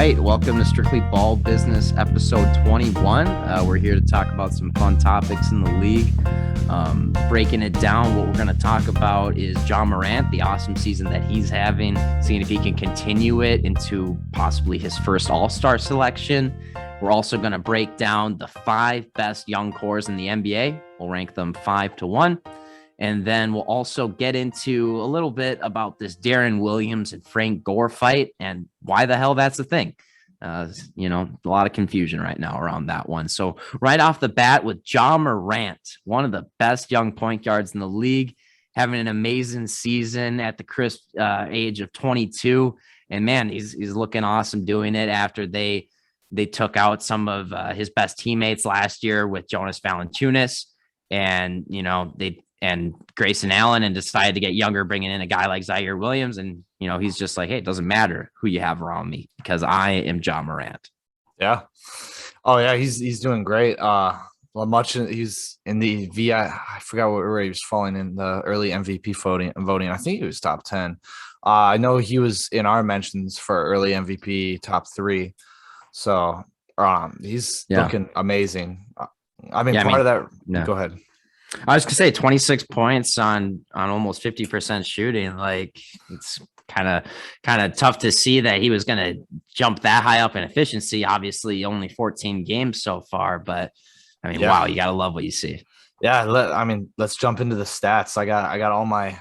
right, welcome to Strictly Ball Business episode 21. We're here to talk about some fun topics in the league. Breaking it down, what we're going to talk about is Ja Morant, the awesome season that he's having, seeing if he can continue it into possibly his first All-Star selection. We're also going to break down the 5 best young cores in the NBA. We'll rank them 5 to 1. And then we'll also get into a little bit about this Deron Williams and Frank Gore fight and why the hell that's a thing. A lot of confusion right now around that one. So right off the bat with Ja Morant, one of the best young point guards in the league, having an amazing season at the crisp age of 22. And man, he's looking awesome doing it after they took out some of his best teammates last year with Jonas Valanciunas and, and Grayson Allen, and decided to get younger, bringing in a guy like Zaire Williams. And, he's just like, hey, it doesn't matter who you have around me because I am Ja Morant. Yeah. Oh, yeah. He's doing great. He's in the I forgot where he was falling in the early MVP voting. I think he was top 10. I know he was in our mentions for early MVP top 3. So he's looking amazing. Part of that. No. Go ahead. I was gonna say 26 points on almost 50% shooting. Like, it's kind of tough to see that he was gonna jump that high up in efficiency. Obviously, only 14 games so far, but wow, you gotta love what you see. Yeah, let's jump into the stats. I got all my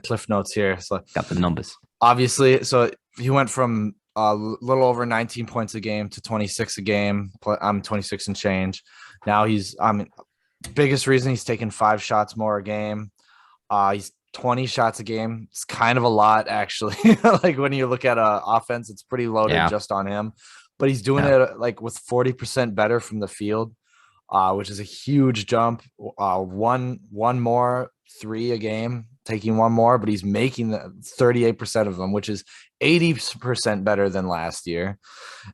cliff notes here. So got the numbers. Obviously, so he went from a little over 19 points a game to 26 a game. I'm 26 and change. Now biggest reason he's taking 5 shots more a game. He's 20 shots a game. It's kind of a lot, actually. Like, when you look at offense, it's pretty loaded just on him. But he's doing it like with 40% better from the field, which is a huge jump. One more 3 a game, taking 1 more, but he's making 38% of them, which is 80% better than last year.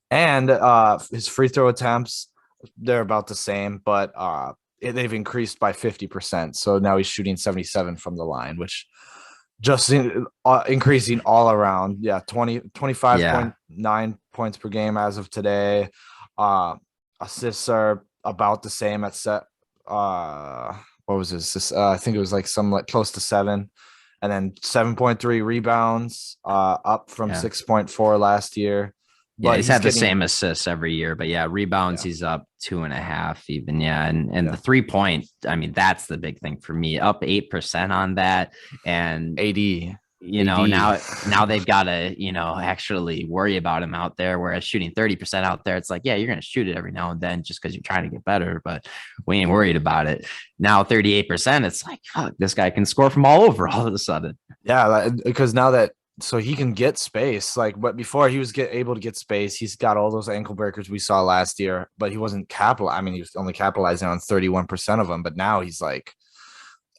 And his free throw attempts, they're about the same, but they've increased by 50%. So now he's shooting 77 from the line, which just increasing all around. Yeah. 25.9 points per game as of today. Assists are about the same at what was this? I think it was like close to 7, and then 7.3 rebounds, up from 6.4 last year. But he's had the same assists every year, but rebounds, he's up 2.5 even. And the 3-point, that's the big thing for me, up 8% on that. And AD. Now they've got to, actually worry about him out there. Whereas shooting 30% out there, it's like, you're going to shoot it every now and then just because you're trying to get better, but we ain't worried about it. Now 38%, it's like, fuck, this guy can score from all over all of a sudden. Yeah, because now that, so he can get space, but before he was able to get space, he's got all those ankle breakers we saw last year, but he wasn't he was only capitalizing on 31% of them. But now he's like,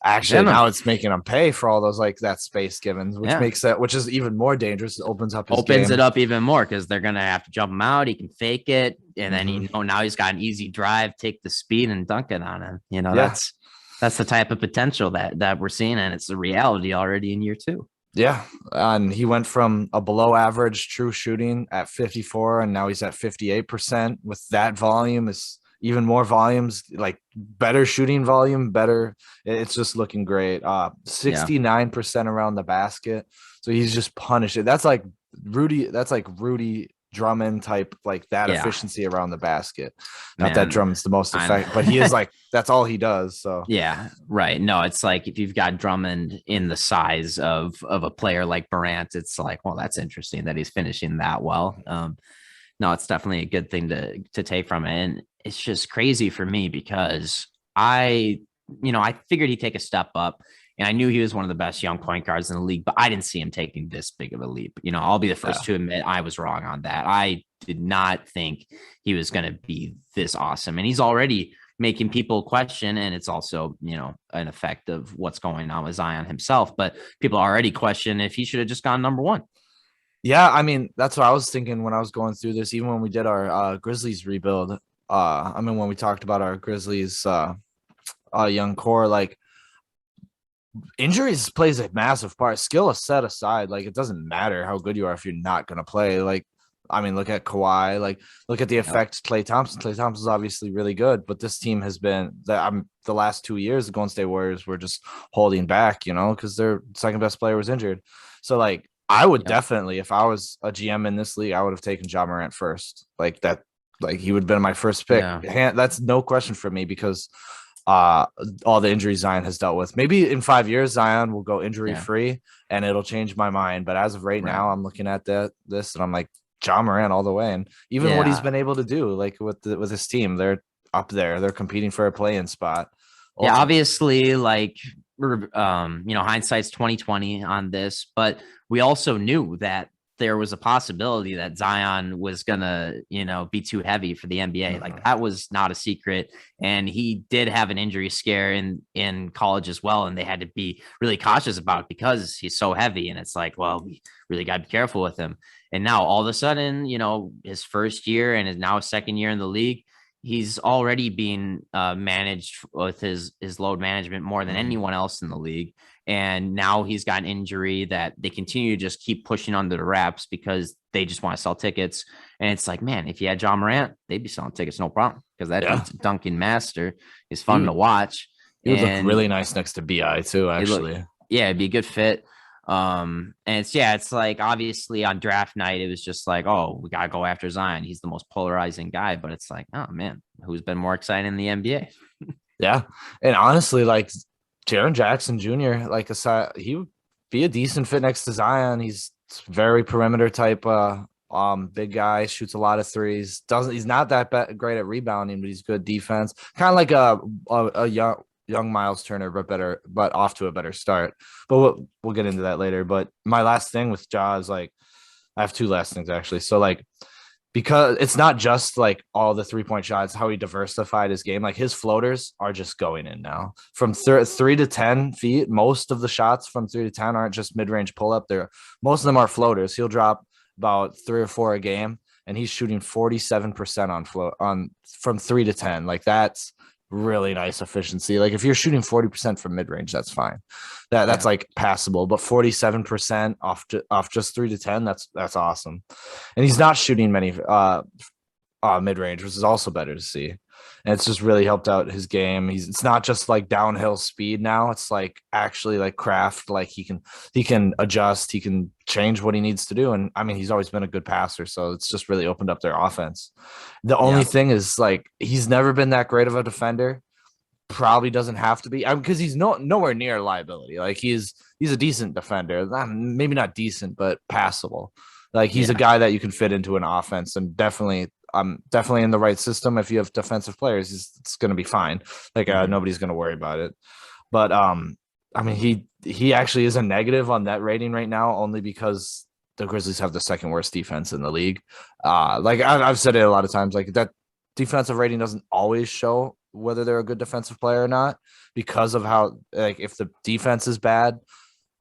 now it's making him pay for all those, that space given, which is even more dangerous. It opens it up even more because they're gonna have to jump him out. He can fake it, and then now he's got an easy drive, take the speed and dunk it on him. That's the type of potential that we're seeing, and it's the reality already in year 2. Yeah, and he went from a below average true shooting at 54, and now he's at 58%. With that volume, is even more volumes, like better shooting volume, better. It's just looking great. 69% around the basket, so he's just punishing. That's like Rudy Drummond type, efficiency around the basket. Not that Drummond's the most effective, but he is that's all he does. So right. No, it's like if you've got Drummond in the size of a player like Morant, it's like, well, that's interesting that he's finishing that well. No, it's definitely a good thing to take from it, and it's just crazy for me because I figured he'd take a step up. And I knew he was one of the best young point guards in the league, but I didn't see him taking this big of a leap. I'll be the first to admit I was wrong on that. I did not think he was going to be this awesome. And he's already making people question, and it's also, an effect of what's going on with Zion himself. But people already question if he should have just gone number 1. Yeah, that's what I was thinking when I was going through this, even when we did our Grizzlies rebuild. When we talked about our Grizzlies young core, injuries plays a massive part. Skill is set aside. It doesn't matter how good you are if you're not going to play. I mean, look at Kawhi. Like, look at the Yep. effect Klay Thompson. Klay Thompson is obviously really good, but this team has been the last 2 years. The Golden State Warriors were just holding back, because their second best player was injured. So, like, I would Yep. definitely, if I was a GM in this league, I would have taken Ja Morant first. Like that, like he would have been my first pick. Yeah. That's no question for me because all the injuries Zion has dealt with. Maybe in 5 years, Zion will go injury Yeah. free and it'll change my mind. But as of right Right. now, I'm looking at this and I'm like, Ja Morant all the way. And even what he's Yeah. been able to do, like with his team, they're up there. They're competing for a play-in spot. Yeah. Ultimately, Obviously, like we're hindsight's 2020 on this, but we also knew that there was a possibility that Zion was gonna, be too heavy for the NBA. Like that was not a secret. And he did have an injury scare in college as well. And they had to be really cautious about it because he's so heavy. And it's like, well, we really gotta be careful with him. And now all of a sudden, his first year and is now his second year in the league, he's already being managed with his load management more than anyone else in the league. And now he's got an injury that they continue to just keep pushing under the wraps because they just want to sell tickets. And it's like, man, if you had Ja Morant, they'd be selling tickets, no problem, because that yeah, dude's a dunking master. He's he fun to would watch. he would look And really nice next to Bi too. it look, Actually, yeah, it'd be a good fit. And it's like obviously on draft night, it was just like, oh, we gotta go after Zion. He's the most polarizing guy, but it's like, oh man, who's been more exciting in the NBA? yeah, and honestly, like Jaren Jackson Jr., like aside, he would be a decent fit next to Zion. He's very perimeter type, big guy, shoots a lot of threes. He's not that great at rebounding, but he's good defense. Kind of like a young Miles Turner, but off to a better start. But we'll get into that later. But my last thing with Ja is like, I have two last things actually. So like, because it's not just like all the 3-point shots, how he diversified his game. Like his floaters are just going in now from 3 to 10 feet. Most of the shots from 3 to 10 aren't just mid-range pull up. Most of them are floaters. He'll drop about 3 or 4 a game, and he's shooting 47% on from 3 to 10. Like that's really nice efficiency. Like if you're shooting 40% from mid-range, that's fine. That's like passable, but 47% off just 3 to 10, that's awesome. And he's not shooting many mid-range, which is also better to see. And it's just really helped out his game. It's not just like downhill speed now. It's like actually like craft. Like he can adjust, he can change what he needs to do. And I mean, he's always been a good passer, so it's just really opened up their offense. The only Yeah. thing is like he's never been that great of a defender. Probably doesn't have to be because he's nowhere near liability. Like he's a decent defender, maybe not decent, but passable. Like he's a Yeah. guy that you can fit into an offense, and definitely in the right system. If you have defensive players, it's going to be fine. Like nobody's going to worry about it. But I mean, he actually is a negative on that rating right now, only because the Grizzlies have the second worst defense in the league. Like I've said it a lot of times, like that defensive rating doesn't always show whether they're a good defensive player or not because of how, like, if the defense is bad,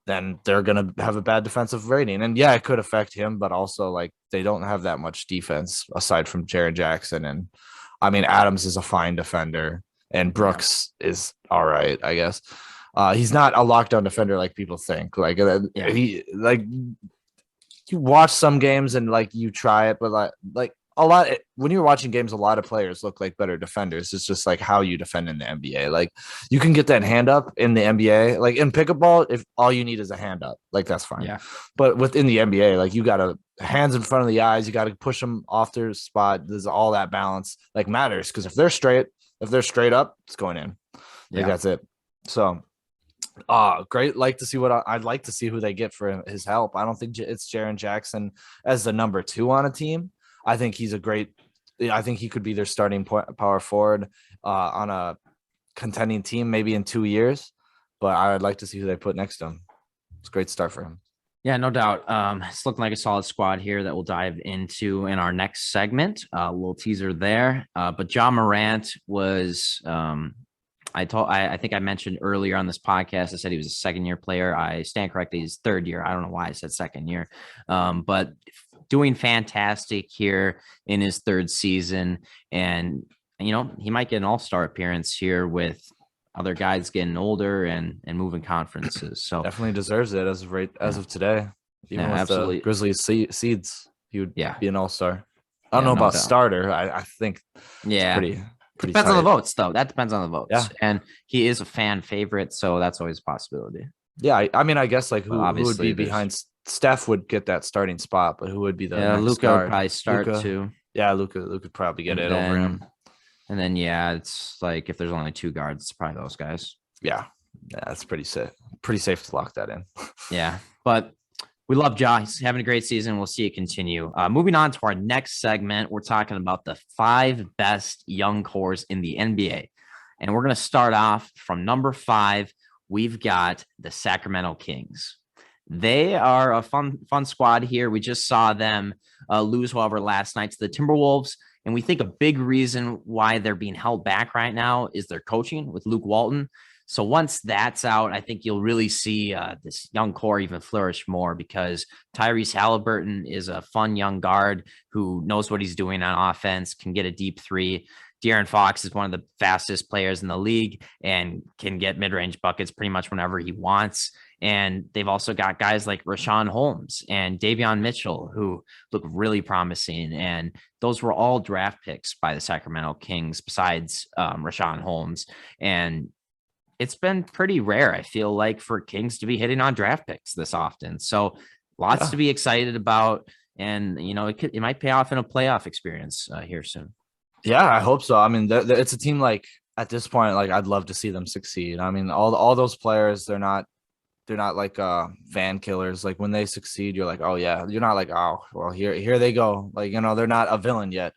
then they're going to have a bad defensive rating. And yeah, it could affect him, but also like they don't have that much defense aside from Jaren Jackson. And I mean, Adams is a fine defender and Brooks is all right, I guess. He's not a lockdown defender like people think. Like he like you watch some games and like you try it, but like a lot when you're watching games, a lot of players look like better defenders. It's just like how you defend in the NBA. Like you can get that hand up in the NBA. Like in pickup ball, if all you need is a hand up, like that's fine. Yeah. But within the NBA, like you gotta hands in front of the eyes, you gotta push them off their spot. There's all that balance like matters because if they're straight up, it's going in. Like that's it. So great. Like to see I'd like to see who they get for his help. I don't think it's Jaren Jackson as the number 2 on a team. I think I think he could be their starting power forward on a contending team maybe in 2 years, but I'd like to see who they put next to him. It's a great start for him. Yeah, no doubt. It's looking like a solid squad here that we'll dive into in our next segment. A little teaser there. But Ja Morant was I think I mentioned earlier on this podcast, I said he was a second-year player. I stand corrected. He's third year. I don't know why I said second year, but doing fantastic here in his third season. And, he might get an all-star appearance here with other guys getting older and moving conferences. So definitely deserves it as of today, even with absolutely. the Grizzlies seeds. he would Yeah. be an all-star. I don't Yeah, know no about doubt. starter. I think it's Yeah. pretty Depends on the tight. votes, though. That depends on the votes. Yeah. And he is a fan favorite, so that's always a possibility. Yeah, I mean, I guess like But who would obviously, be there's behind Steph would get that starting spot, but who would be the next Luca would guard? probably start Luca. too. Yeah, Luca would probably get And it over then him. yeah, it's like if there's only two guards, it's probably those guys. Yeah. Yeah, that's pretty safe. Pretty safe to lock that in. Yeah. But we love Ja. He's having a great season. We'll see it continue. Moving on to our next segment, we're talking about the 5 best young cores in the NBA. And we're going to start off from number 5. We've got the Sacramento Kings. They are a fun squad here. We just saw them lose, however, last night to the Timberwolves. And we think a big reason why they're being held back right now is their coaching with Luke Walton. So once that's out, I think you'll really see this young core even flourish more because Tyrese Halliburton is a fun young guard who knows what he's doing on offense, can get a deep three. De'Aaron Fox is one of the fastest players in the league and can get mid-range buckets pretty much whenever he wants. And they've also got guys like Rashawn Holmes and Davion Mitchell who look really promising. And those were all draft picks by the Sacramento Kings besides Rashawn Holmes. And it's been pretty rare, I feel like, for Kings to be hitting on draft picks this often. So lots to be excited about. And, it might pay off in a playoff experience here soon. Yeah, I hope so. I mean, it's a team like at this point, like I'd love to see them succeed. I mean, all those players, they're not like fan killers. Like when they succeed, you're like, oh yeah. You're not like, oh well, here they go. Like they're not a villain yet.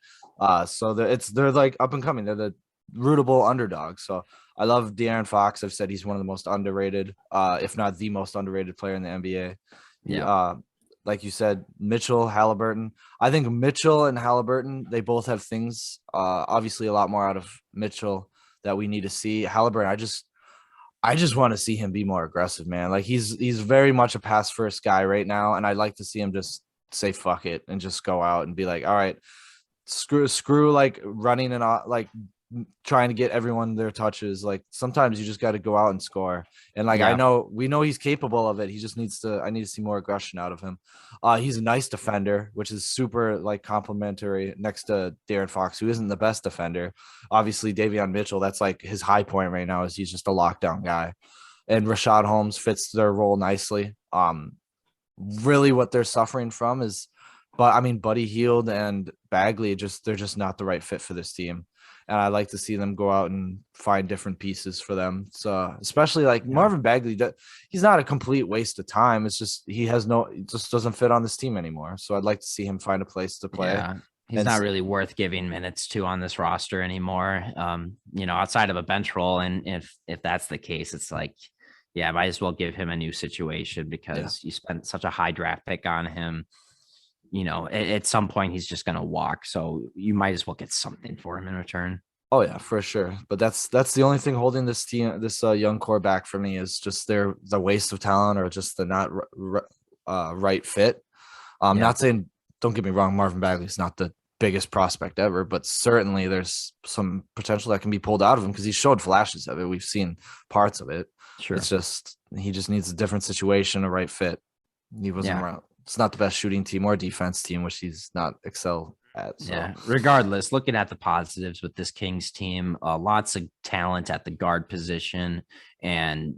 So they're like up and coming. They're the rootable underdog. So I love De'Aaron Fox. I've said he's one of the most underrated, if not the most underrated player in the NBA. Yeah. Like you said, Mitchell, Halliburton. I think Mitchell and Halliburton, they both have things, obviously a lot more out of Mitchell that we need to see. Halliburton, I just want to see him be more aggressive, man. Like he's very much a pass first guy right now. And I'd like to see him just say, fuck it and just go out and be like, all right, screw like running and like trying to get everyone their touches. Like sometimes you just got to go out and score. And like, we know he's capable of it. He just I need to see more aggression out of him. He's a nice defender, which is super like complimentary next to De'Aaron Fox, who isn't the best defender. Obviously Davion Mitchell, that's like his high point right now is he's just a lockdown guy. And Rashad Holmes fits their role nicely. Really what they're suffering from is, but I mean, Buddy Hield and Bagley, they're just not the right fit for this team. And I like to see them go out and find different pieces for them. So especially like Marvin Bagley, he's not a complete waste of time. It's just he just doesn't fit on this team anymore. So I'd like to see him find a place to play. Yeah. He's not really worth giving minutes to on this roster anymore. Outside of a bench role. And if that's the case, it's like, yeah, might as well give him a new situation because you spent such a high draft pick on him. At some point he's just going to walk. So you might as well get something for him in return. Oh yeah, for sure. But that's the only thing holding this team, this young core back for me is just the waste of talent or just the not right fit. Not saying, don't get me wrong, Marvin Bagley is not the biggest prospect ever, but certainly there's some potential that can be pulled out of him because he showed flashes of it. We've seen parts of it. Sure. It's just, he just needs a different situation, a right fit. He wasn't around. It's not the best shooting team or defense team, which he's not excel at. So. Yeah. Regardless, looking at the positives with this Kings team, lots of talent at the guard position and,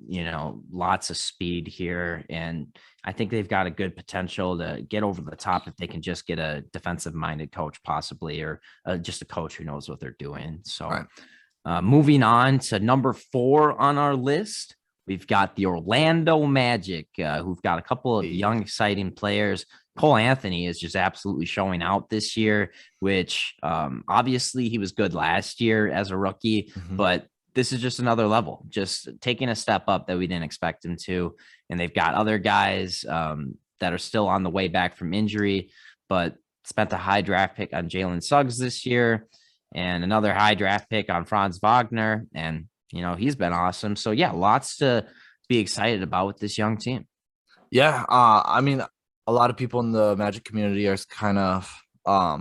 lots of speed here. And I think they've got a good potential to get over the top if they can just get a defensive minded coach possibly, or just a coach who knows what they're doing. So moving on to number 4 on our list. We've got the Orlando Magic, who've got a couple of young, exciting players. Cole Anthony is just absolutely showing out this year, which obviously he was good last year as a rookie, but this is just another level, just taking a step up that we didn't expect him to. And they've got other guys that are still on the way back from injury, but spent a high draft pick on Jalen Suggs this year and another high draft pick on Franz Wagner. And he's been awesome. So yeah, lots to be excited about with this young team. Yeah. I mean, a lot of people in the Magic community are kind of a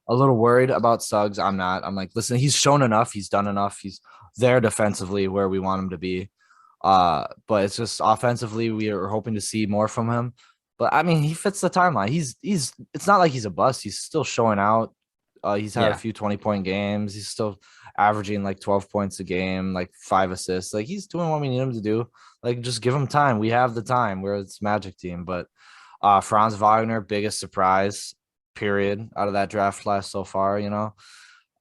little worried about Suggs. I'm not. I'm like, listen, he's shown enough. He's done enough. He's there defensively where we want him to be. But it's just offensively, we are hoping to see more from him. But I mean, he fits the timeline. He's it's not like he's a bust. He's still showing out. He's had a Yeah. few 20-point games. He's still averaging like 12 points a game, like 5 assists. Like he's doing what we need him to do. Like just give him time. We have the time. We're its Magic team. But Franz Wagner, biggest surprise, period, out of that draft class so far, you know.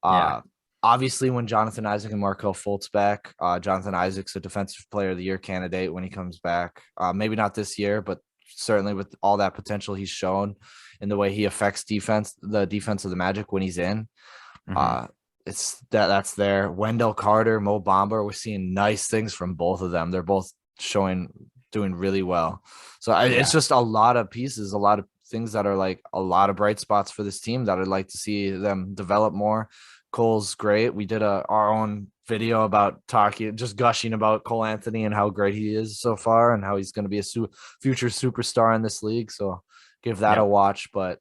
Yeah. Uh Obviously when Jonathan Isaac and Markel Fultz back, Jonathan Isaac's a defensive player of the year candidate when he comes back. Maybe not this year, but certainly with all that potential he's shown in the way he affects the defense of the Magic when he's in. Hmm. Uh it's that's there. Wendell Carter, Mo Bamba, we're seeing nice things from both of them. They're both doing really well. So it's Yeah. just a lot of pieces, a lot of things that are like a lot of bright spots for this team that I'd like to see them develop more. Cole's great. We did our own video about talking, just gushing about Cole Anthony and how great he is so far and how he's going to be a future superstar in this league. So give that a Yep. watch. But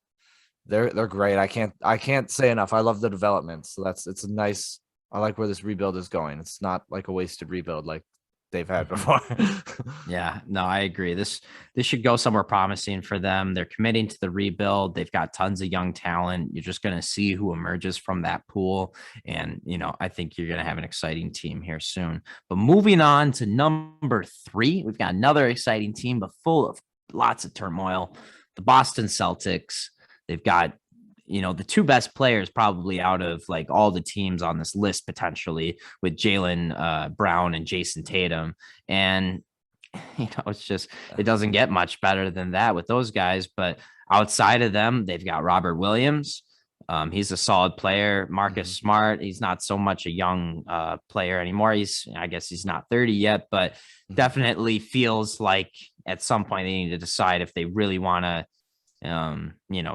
they're great. I can't say enough. I love the development. So it's a nice. I like where this rebuild is going. It's not like a wasted rebuild like they've had Hmm. before. Yeah, no, I agree. This should go somewhere promising for them. They're committing to the rebuild. They've got tons of young talent. You're just going to see who emerges from that pool, and I think you're going to have an exciting team here soon. But moving on to number 3, we've got another exciting team, but full of lots of turmoil. The Boston Celtics. They've got the two best players probably out of like all the teams on this list potentially with Jaylen Brown and Jason Tatum. And, it's just, it doesn't get much better than that with those guys. But outside of them, they've got Robert Williams. He's a solid player. Marcus Mhm. Smart. He's not so much a young player anymore. I guess he's not 30 yet, but Mhm. definitely feels like at some point they need to decide if they really want to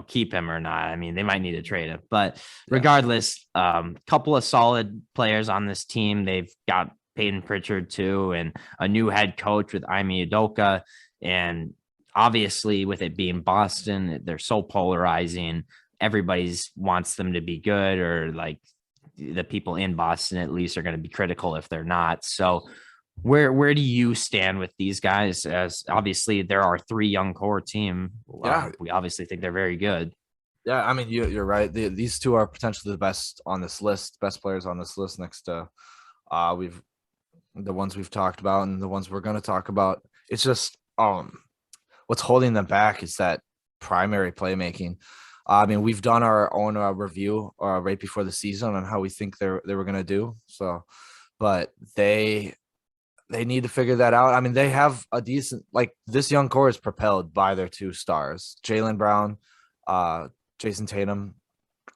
keep him or not. I mean, they might need to trade him, but Yeah. regardless, couple of solid players on this team. They've got Peyton Pritchard too, and a new head coach with Ime Udoka. And obviously, with it being Boston, they're so polarizing. Everybody's wants them to be good, or like the people in Boston at least are going to be critical if they're not. So where do you stand with these guys? As obviously there are 3 young core team. Yeah. We obviously think they're very good. Yeah. I mean, you're right. These two are potentially the best on this list, best players on this list next to we've the ones we've talked about and the ones we're going to talk about. It's just what's holding them back is that primary playmaking. I mean, we've done our own review right before the season on how we think they were going to do. So, but they need to figure that out. I mean, they have a decent like this young core is propelled by their 2 stars, Jaylen Brown, uh, Jason Tatum,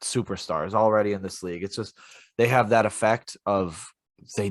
superstars already in this league. It's just they have that effect of they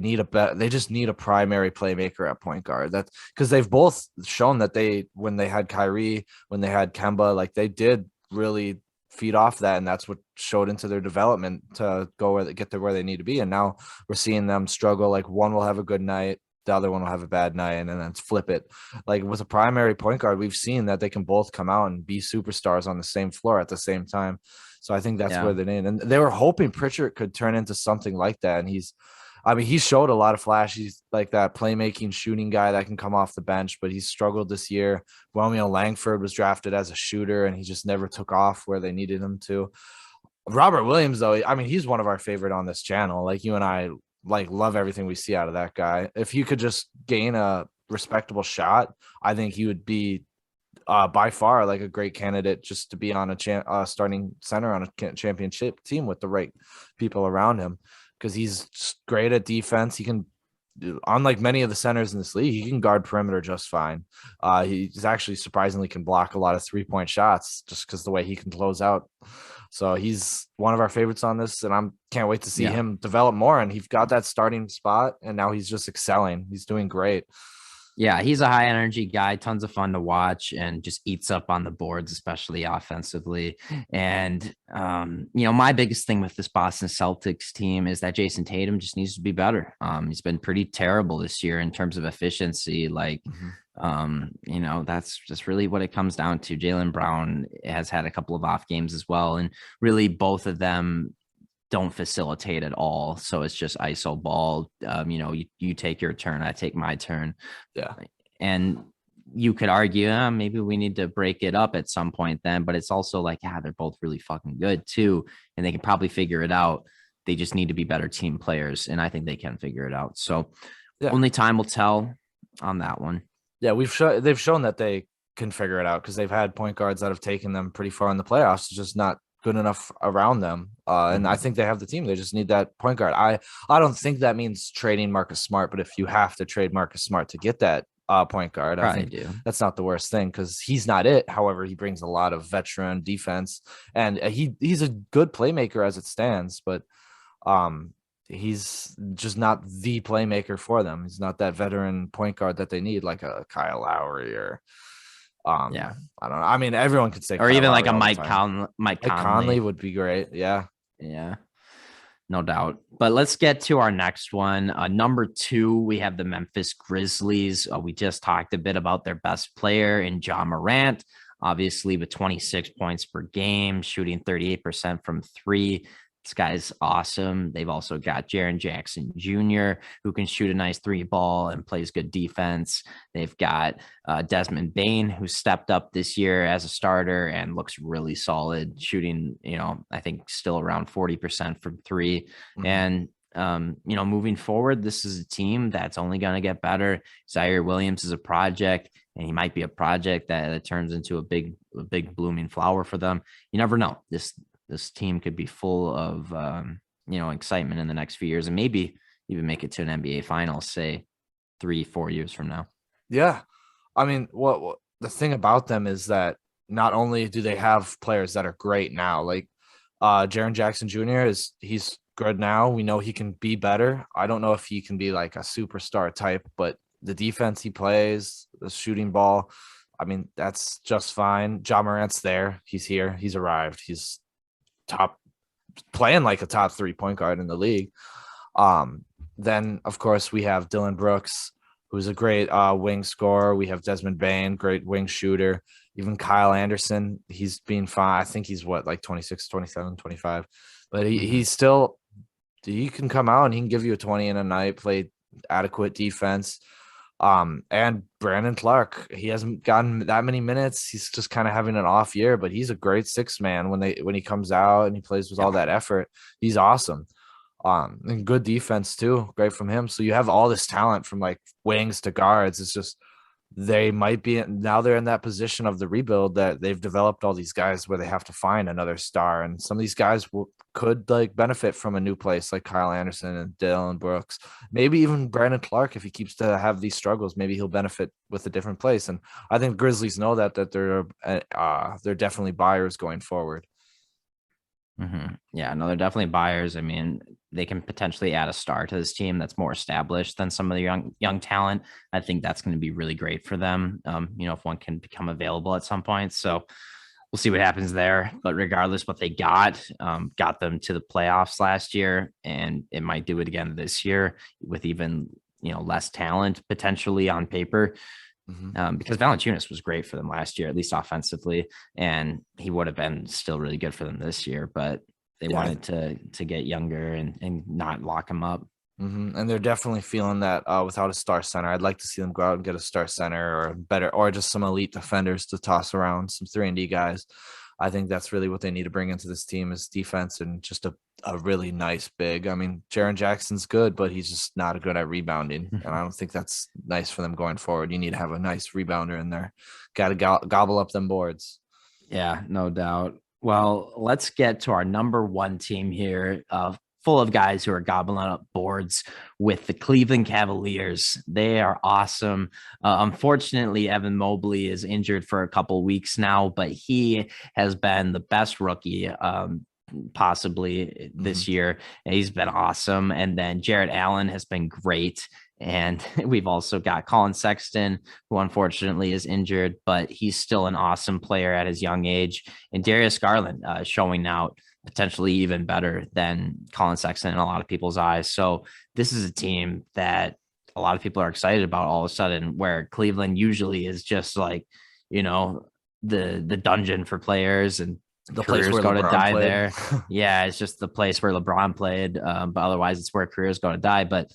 just need a primary playmaker at point guard. That's because they've both shown that when they had Kyrie, when they had Kemba, like they did really feed off that, and that's what showed into their development to go where they get to where they need to be. And now we're seeing them struggle. Like one will have a good night, the other one will have a bad night, and then flip it. Like with a primary point guard, we've seen that they can both come out and be superstars on the same floor at the same time. So I think that's Yeah. where they need. And they were hoping Pritchard could turn into something like that. And he showed a lot of flash. He's like that playmaking shooting guy that can come off the bench, but he's struggled this year. Romeo Langford was drafted as a shooter and he just never took off where they needed him to. Robert Williams, though, I mean, he's one of our favorite on this channel. Like you and I like love everything we see out of that guy. If he could just gain a respectable shot, I think he would be by far like a great candidate just to be on a starting center on a championship team with the right people around him because he's great at defense. He can, unlike many of the centers in this league, he can guard perimeter just fine. He's actually surprisingly can block a lot of 3-point shots just because the way he can close out. So he's one of our favorites on this, and can't wait to see Yeah. him develop more. And he's got that starting spot, and now he's just excelling. He's doing great. Yeah, he's a high energy guy, tons of fun to watch, and just eats up on the boards, especially offensively. And my biggest thing with this Boston Celtics team is that Jason Tatum just needs to be better. He's been pretty terrible this year in terms of efficiency. Like, that's just really what it comes down to. Jaylen Brown has had a couple of off games as well, and really both of them don't facilitate at all. So it's just ISO ball. You take your turn, I take my turn. Yeah. And you could argue maybe we need to break it up at some point then, but it's also like, yeah, they're both really fucking good too, and they can probably figure it out. They just need to be better team players, and I think they can figure it out. So Yeah. only time will tell on that one. Yeah, they've shown that they can figure it out because they've had point guards that have taken them pretty far in the playoffs. It's just not good enough around them. And I think they have the team. They just need that point guard. I don't think that means trading Marcus Smart, but if you have to trade Marcus Smart to get that point guard, Probably I think do. that's not the worst thing because he's not it. However, he brings a lot of veteran defense, and he's a good playmaker as it stands, but um he's just not the playmaker for them. He's not that veteran point guard that they need, like a Kyle Lowry or Yeah. I don't know. I mean, everyone could say Or Kyle even like Lowry a all the Mike time. Mike Like Conley Conley. would be great. Yeah. Yeah, no doubt. But let's get to our next one. Number 2, we have the Memphis Grizzlies. We just talked a bit about their best player in Ja Morant, obviously with 26 points per game, shooting 38% from three. This guy's awesome. They've also got Jaren Jackson Jr., who can shoot a nice three ball and plays good defense. They've got Desmond Bane, who stepped up this year as a starter and looks really solid, shooting, I think still around 40% from three. Mhm. And moving forward, this is a team that's only going to get better. Zaire Williams is a project, and he might be a project that turns into a big blooming flower for them. You never know. This team could be full of excitement in the next few years, and maybe even make it to an NBA Finals, say 3-4 years from now. Yeah. I mean, what the thing about them is that not only do they have players that are great now, like Jaren Jackson Jr. he's good now. We know he can be better. I don't know if he can be like a superstar type, but the defense he plays, the shooting ball, I mean, that's just fine. Ja Morant's there. He's here. He's arrived. He's top, playing like a top 3 point guard in the league. Then of course we have Dylan Brooks, who's a great wing scorer. We have Desmond Bane, great wing shooter. Even Kyle Anderson, he's been fine. I think he's like 26, 27, 25. But he's still, he can come out and he can give you a 20 in a night, play adequate defense. And Brandon Clark, he hasn't gotten that many minutes. He's just kind of having an off year, but he's a great six man when he comes out and he plays with all that effort. He's awesome. And good defense too. Great from him. So you have all this talent from like wings to guards. It's just they might be now they're in that position of the rebuild that they've developed all these guys where they have to find another star, and some of these guys could like benefit from a new place, like Kyle Anderson and Dylan Brooks, maybe even Brandon Clark. If he keeps to have these struggles, maybe he'll benefit with a different place. And I think Grizzlies know that they're definitely buyers going forward. Yeah, no, they're definitely buyers. I mean, they can potentially add a star to this team that's more established than some of the young talent. I think that's going to be really great for them. If one can become available at some point. So we'll see what happens there. But regardless, what they got them to the playoffs last year, and it might do it again this year with even less talent potentially on paper. Because Valanciunas was great for them last year, at least offensively, and he would have been still really good for them this year. But they wanted to get younger and not lock him up. And they're definitely feeling that without a star center. I'd like to see them go out and get a star center or better, or just some elite defenders to toss around, some 3-and-D guys. I think that's really what they need to bring into this team is defense and just a really nice big. I mean, Jaren Jackson's good, but he's just not good at rebounding. And I don't think that's nice for them going forward. You need to have a nice rebounder in there. Got to gobble up them boards. Yeah, no doubt. Well, let's get to our number 1 team here, full of guys who are gobbling up boards with the Cleveland Cavaliers. They are awesome. Unfortunately, Evan Mobley is injured for a couple weeks now, but he has been the best rookie possibly this year. He's been awesome. And then Jarrett Allen has been great. And we've also got Colin Sexton, who unfortunately is injured, but he's still an awesome player at his young age. And Darius Garland showing out potentially even better than Colin Sexton in a lot of people's eyes. So this is a team that a lot of people are excited about all of a sudden, where Cleveland usually is just like, the dungeon for players and the careers place where go to LeBron die played. there. Yeah, it's just the place where LeBron played. But otherwise it's where careers go to die. But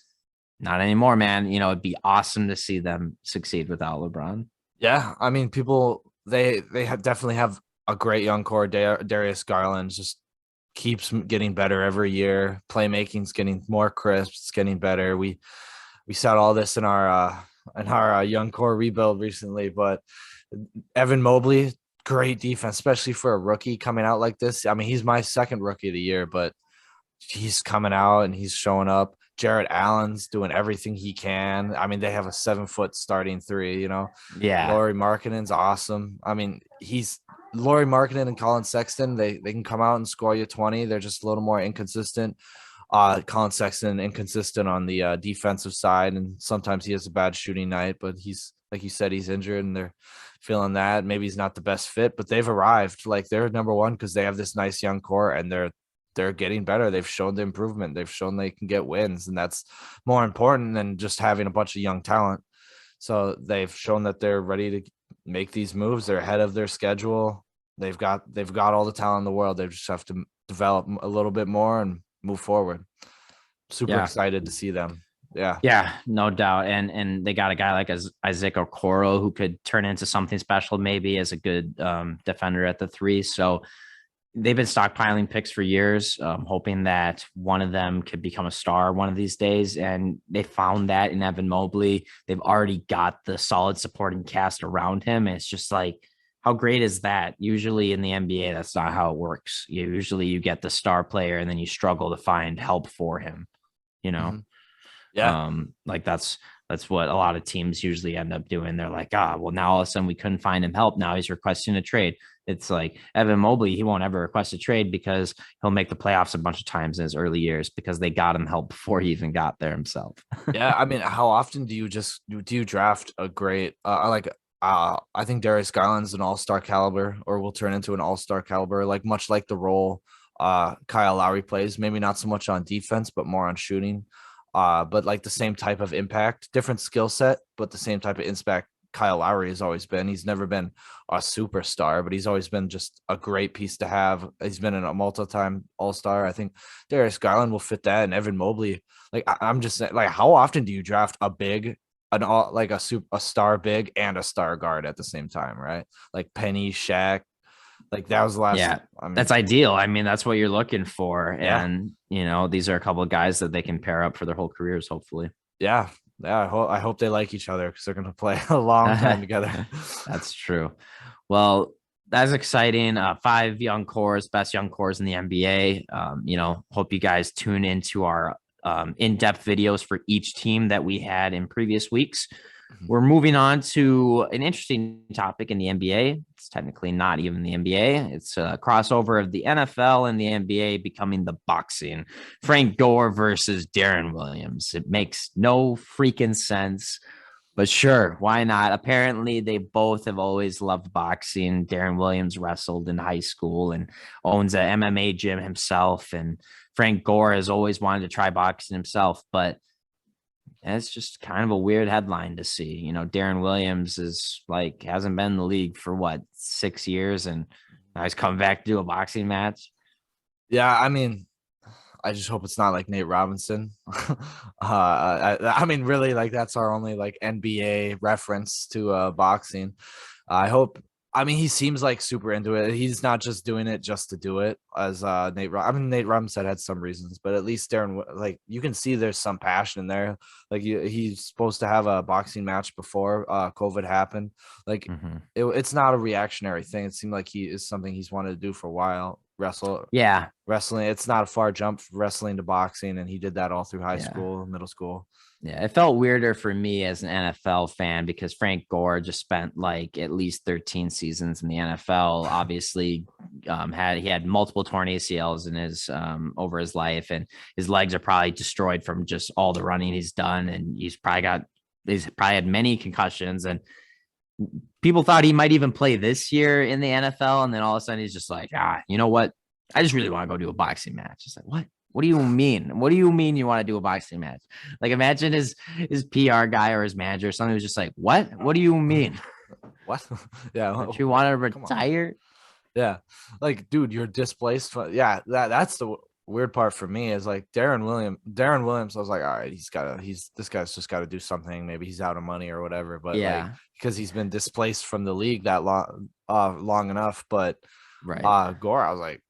not anymore, man. It'd be awesome to see them succeed without LeBron. Yeah, I mean, people they have definitely have a great young core. Darius Garland just keeps getting better every year. Playmaking's getting more crisp. It's getting better. We said all this in our young core rebuild recently, but Evan Mobley, great defense, especially for a rookie coming out like this. I mean, he's my second rookie of the year, but he's coming out and he's showing up. Jared Allen's doing everything he can. I mean, they have a 7 foot starting three, you know. Yeah. Laurie Markkinen's awesome. I mean, he's Laurie Markkinen and Colin Sexton, they can come out and score you 20. They're just a little more inconsistent. Colin Sexton inconsistent on the defensive side, and sometimes he has a bad shooting night, but he's like you said, he's injured and they're feeling that. Maybe he's not the best fit, but they've arrived. Like they're number one because they have this nice young core and they're getting better. They've shown the improvement. They've shown they can get wins, and that's more important than just having a bunch of young talent. So they've shown that they're ready to make these moves. They're ahead of their schedule. They've got all the talent in the world. They just have to develop a little bit more and move forward. Super Yeah. excited to see them. Yeah. Yeah, no doubt. And they got a guy like Isaac Okoro who could turn into something special, maybe as a good defender at the three. So they've been stockpiling picks for years, hoping that one of them could become a star one of these days. And they found that in Evan Mobley. They've already got the solid supporting cast around him. And it's just like, how great is that? Usually in the NBA, that's not how it works. Usually you get the star player and then you struggle to find help for him, you know? Mhm. Yeah. Like that's what a lot of teams usually end up doing. They're like, well, now all of a sudden we couldn't find him help. Now he's requesting a trade. It's like Evan Mobley, he won't ever request a trade because he'll make the playoffs a bunch of times in his early years because they got him help before he even got there himself. Yeah. I mean, how often do you draft a great I think Darius Garland's an all-star caliber or will turn into an all-star caliber, like much like the role Kyle Lowry plays, maybe not so much on defense, but more on shooting. But like the same type of impact, different skill set, but the same type of impact Kyle Lowry has always been. He's never been a superstar, but he's always been just a great piece to have. He's been in a multi-time all-star. I think Darius Garland will fit that, and Evan Mobley. Like I'm just saying, like how often do you draft a big, a star big and a star guard at the same time, right? Like Penny, Shaq. Like that was the last. Yeah, I mean, that's ideal. I mean, that's what you're looking for. yeah, And, these are a couple of guys that they can pair up for their whole careers, hopefully. yeah, yeah. I hope they like each other because they're gonna play a long time together. That's true. Well, that's exciting. 5 young cores, best young cores in the NBA. Hope you guys tune into our in-depth videos for each team that we had in previous weeks. We're moving on to an interesting topic in the NBA. It's technically not even the NBA. It's a crossover of the NFL and the NBA becoming the boxing. Frank Gore versus Deron Williams. It makes no freaking sense, but sure, why not? Apparently, they both have always loved boxing. Deron Williams wrestled in high school and owns a MMA gym himself. And Frank Gore has always wanted to try boxing himself, but it's just kind of a weird headline to see. Deron Williams hasn't been in the league for 6 years, and now he's come back to do a boxing match. Yeah, I mean, I just hope it's not like Nate Robinson. I mean, really, like that's our only like NBA reference to boxing. I hope. I mean, he seems like super into it. He's not just doing it just to do it, as Nate Robinson had some reasons, but at least Deron, like you can see there's some passion in there. Like he's supposed to have a boxing match before COVID happened. Like it's not a reactionary thing. It seemed like he is something he's wanted to do for a while. Yeah. Wrestling. It's not a far jump from wrestling to boxing, and he did that all through high school, middle school. Yeah, it felt weirder for me as an NFL fan because Frank Gore just spent like at least 13 seasons in the NFL. Obviously, he had multiple torn ACLs in his over his life, and his legs are probably destroyed from just all the running he's done, and he's probably had many concussions, and people thought he might even play this year in the NFL, and then all of a sudden he's just like, you know what? I just really want to go do a boxing match. It's like, what? What do you mean? What do you mean you want to do a boxing match? Like imagine his PR guy or his manager or something was just like, what? What do you mean? What? Yeah. Don't you want to retire? Yeah. Like, dude, you're displaced. Yeah. That's the weird part for me is like Darren Williams. I was like, all right, this guy's just got to do something. Maybe he's out of money or whatever. But like, Yeah. because he's been displaced from the league that long enough. But Right. Gore, I was like,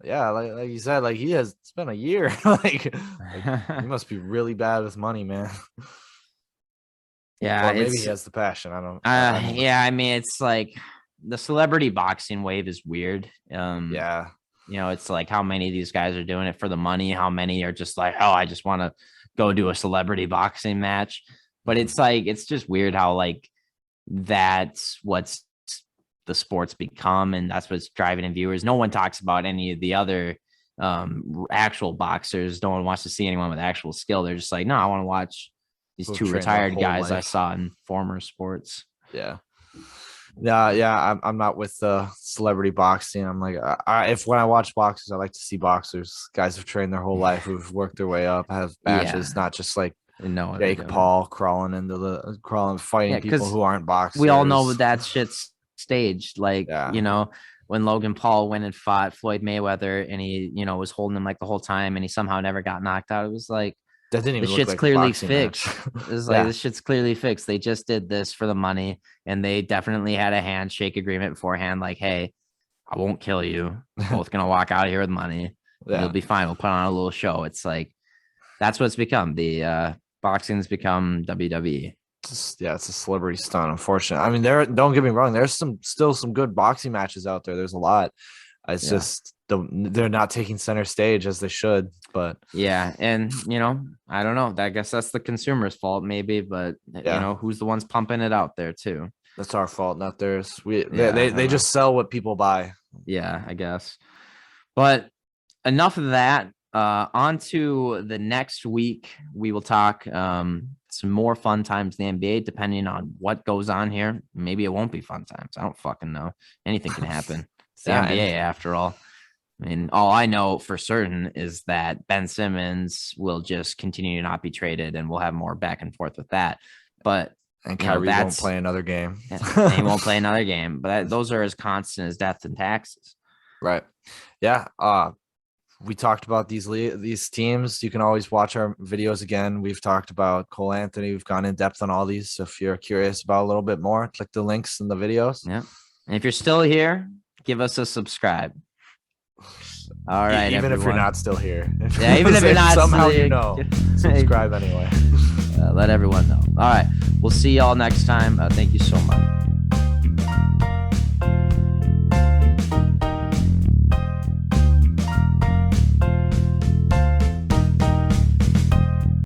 yeah, like you said, like it's been a year. like he must be really bad with money, man. Yeah, Or maybe he has the passion. I don't. yeah, I mean, it's like the celebrity boxing wave is weird. Yeah. It's like how many of these guys are doing it for the money, how many are just like, oh, I just want to go do a celebrity boxing match. But it's like, it's just weird how like that's what's the sport's become, and that's what's driving in viewers. No one talks about any of the other actual boxers. No one wants to see anyone with actual skill. They're just like, no, I want to watch these Who've two trained their retired whole guys I life. saw in former sports. Yeah. Yeah. I'm not with the celebrity boxing. I'm like, if when I watch boxers, I like to see boxers, guys who've trained their whole life, who've worked their way up, have matches, Yeah. not just like No, Jake Paul fighting yeah, people because who aren't boxers. we all know that shit's staged. Like, Yeah. when Logan Paul went and fought Floyd Mayweather and he, was holding him like the whole time and he somehow never got knocked out. It was like, That didn't even this look shit's like a clearly boxing match. fixed. It's like, Yeah. this shit's clearly fixed. They just did this for the money and they definitely had a handshake agreement beforehand. Like, hey, I won't kill you. We're both going to walk out of here with money. Yeah. You'll be fine. We'll put on a little show. It's like, that's what it's become. The boxing's become WWE. It's a celebrity stunt, unfortunately. I mean, don't get me wrong, there's still some good boxing matches out there. There's a lot. It's just they're not taking center stage as they should. But yeah, and I don't know. I guess that's the consumer's fault, maybe, but who's the ones pumping it out there too? That's our fault, not theirs. They just sell what people buy. Yeah, I guess. But enough of that. On to the next week. We will talk some more fun times in the NBA, depending on what goes on here. Maybe it won't be fun times. I don't fucking know. Anything can happen. It's the NBA after all. I mean, all I know for certain is that Ben Simmons will just continue to not be traded, and we'll have more back and forth with that. But Kyrie won't play another game. He won't play another game. But those are as constant as death and taxes. Right. Yeah. We talked about these teams. You can always watch our videos again. We've talked about Cole Anthony. We've gone in depth on all these. So if you're curious about a little bit more, click the links in the videos. Yeah. And if you're still here, give us a subscribe. All right. Even if you're not still here. Yeah, even if you're not somehow still here, subscribe anyway. Let everyone know. All right. We'll see y'all next time. Thank you so much.